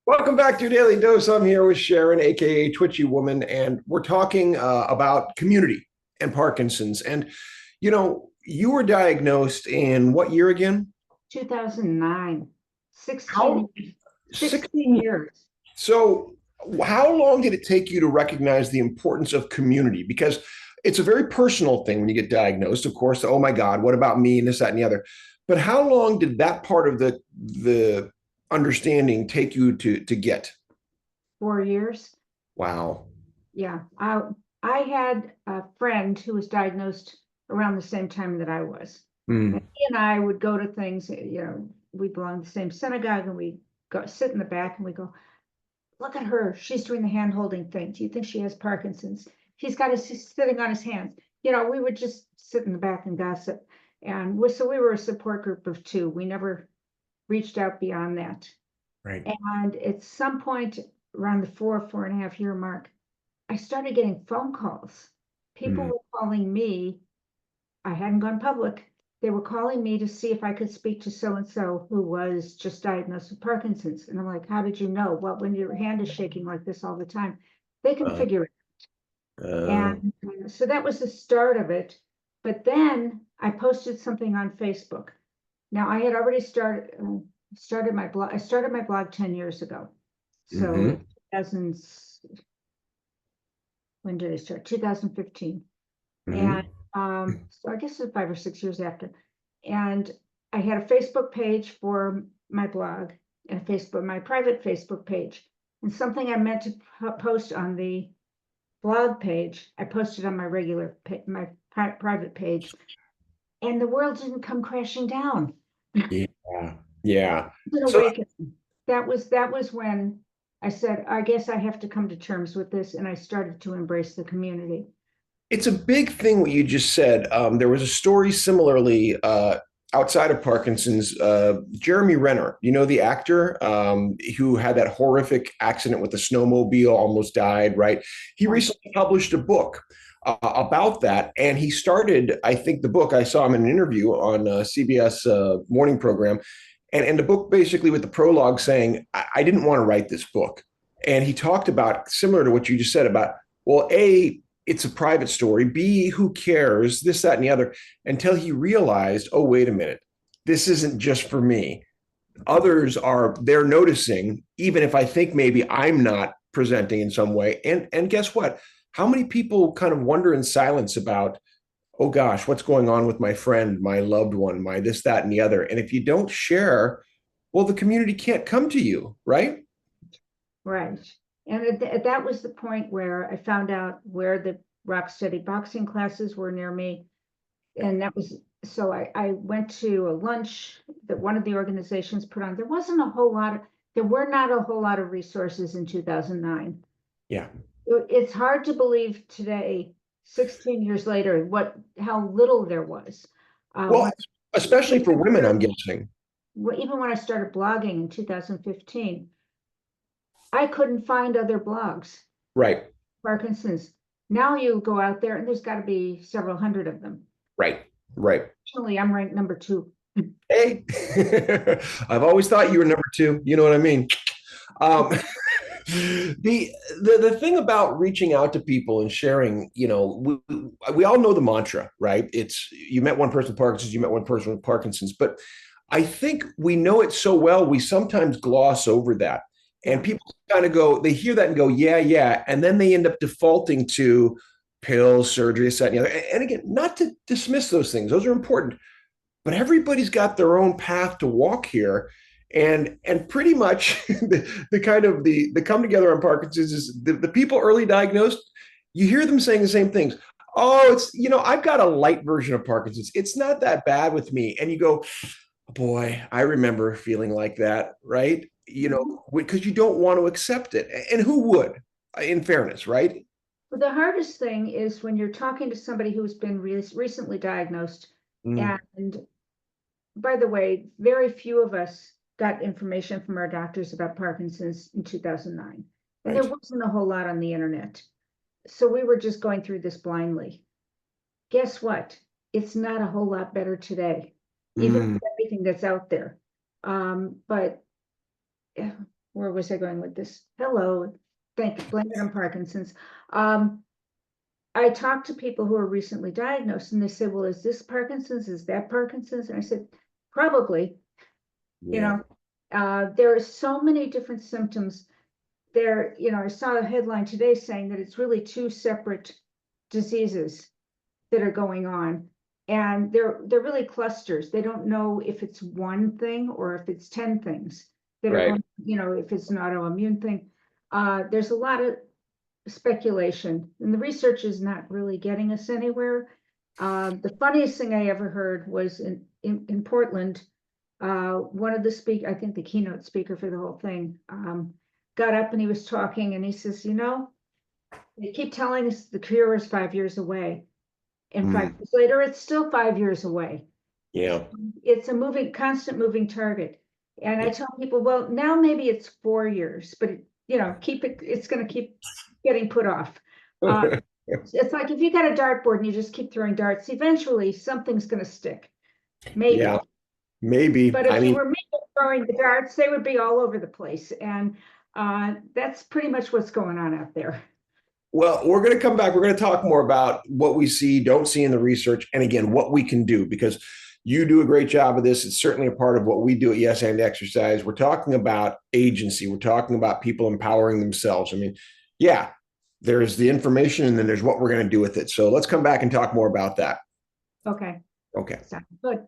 Welcome back to your Daily Dose. I'm here with Sharon, aka Twitchy Woman, and we're talking about community and Parkinson's. And you were diagnosed in what year again? 2009, 16, How 16 16? years. So, how long did it take you to recognize the importance of community? Because it's a very personal thing when you get diagnosed. Of course, oh my God, what about me and this, that, and the other. But how long did that part of the understanding take you to get? 4 years. Wow. Yeah. I had a friend who was diagnosed around the same time that I was. And Mm. he and I would go to things, we belong to the same synagogue, and we go sit in the back and we go, look at her. She's doing the hand holding thing. Do you think she has Parkinson's? He's sitting on his hands. We would just sit in the back and gossip. And so we were a support group of two. We never reached out beyond that. Right. And at some point around the 4.5 year mark, I started getting phone calls. People Mm. were calling me. I hadn't gone public. They were calling me to see if I could speak to so and so who was just diagnosed with Parkinson's. And I'm like, how did you know? Well, when your hand is shaking like this all the time, they can Uh, figure it. uh, And so that was the start of it. But then I posted something on Facebook. Now I had already started my blog. I started my blog 10 years ago. So hmm 2000, when did I start? 2015. And hmm so I guess it's 5 or 6 years after. And I had a Facebook page for my blog and my private Facebook page. And something I meant to post on the blog page, I posted on my private page, and the world didn't come crashing down. Yeah. Yeah. An So awakening. That was when I said, I guess I have to come to terms with this, and I started to embrace the community. it's a big thing what you just said. There was a story similarly outside of Parkinson's. Jeremy Renner, the actor who had that horrific accident with the snowmobile, almost died, right? He Yeah. recently published a book about that. And he started, I think, the book, I saw him in an interview on CBS morning program. And the book basically with the prologue saying, I didn't want to write this book. And he talked about, similar to what you just said about, well, A, it's a private story. B, who cares? This, that, and the other. Until he realized, oh, wait a minute, this isn't just for me. They're noticing, even if I think maybe I'm not presenting in some way. And guess what? How many people kind of wonder in silence about, oh gosh, what's going on with my friend, my loved one, my this, that, and the other? And if you don't share, well, the community can't come to you, right? Right. And that was the point where I found out where the rock steady boxing classes were near me. And that was, so I went to a lunch that one of the organizations put on. There were not a whole lot of resources in 2009. Yeah. It's hard to believe today, 16 years later, how little there was. Well, especially for women, I'm When guessing. even when I started blogging in 2015, I couldn't find other blogs. Right. Parkinson's. Now you go out there and there's got to be several hundred of them. Right. Right. Actually, I'm ranked number 2. Hey, I've always thought you were number two. You know what I mean? Um, the thing about reaching out to people and sharing, we all know the mantra, right? It's you met one person with Parkinson's, you met one person with Parkinson's, but I think we know it so well, we sometimes gloss over that. And Yeah. people kind of go, they hear that and go, yeah, yeah. And then they end up defaulting to pills, surgery, this, that, and the other. And again, not to dismiss those things, those are important, but everybody's got their own path to walk here. And pretty much the kind of the come together on Parkinson's is the people early diagnosed, you hear them saying the same things. Oh, it's, I've got a light version of Parkinson's. It's not that bad with me. And you go, boy, I remember feeling like that, right? Mhm. Because you don't want to accept it. And who would, in fairness, right? But the hardest thing is when you're talking to somebody who's been recently diagnosed. Mm, And by the way, very few of us got information from our doctors about Parkinson's in 2009. And there right. wasn't a whole lot on the internet. So we were just going through this blindly. Guess what? It's not a whole lot better today, even Mm, with everything that's out there. But where was I going with this? Hello, blame it on Parkinson's. I talked to people who are recently diagnosed and they said, well, is this Parkinson's? Is that Parkinson's? And I said, probably, you Yeah. know, there are so many different symptoms there. You know, I saw a headline today saying that it's really two separate diseases that are going on. And they're really clusters. They don't know if it's one thing or if it's 10 things that are Right. going, you know, if it's an autoimmune thing. There's a lot of speculation, and the research is not really getting us anywhere. The funniest thing I ever heard was in Portland, one of the I think the keynote speaker for the whole thing, got up and he was talking and he says, you know, they keep telling us the cure is 5 years away. And 5 years later, it's still 5 years away. Yeah. It's a constant moving target. And I tell people, well, now maybe it's 4 years, but you know, it's going to keep getting put off. It's like if you got a dartboard and you just keep throwing darts, eventually something's going to stick, maybe. Yeah. Maybe. But I if you mean, were me throwing the darts, they would be all over the place. And that's pretty much what's going on out there. well, we're going to come back. We're going to talk more about what we see, don't see in the research, and again, what we can do, because you do a great job of this. It's certainly a part of what we do at Yes and Exercise. We're talking about agency. We're talking about people empowering themselves. I mean, yeah, there's the information and then there's what we're going to do with it. So let's come back and talk more about that. Okay. Okay. Sounds good.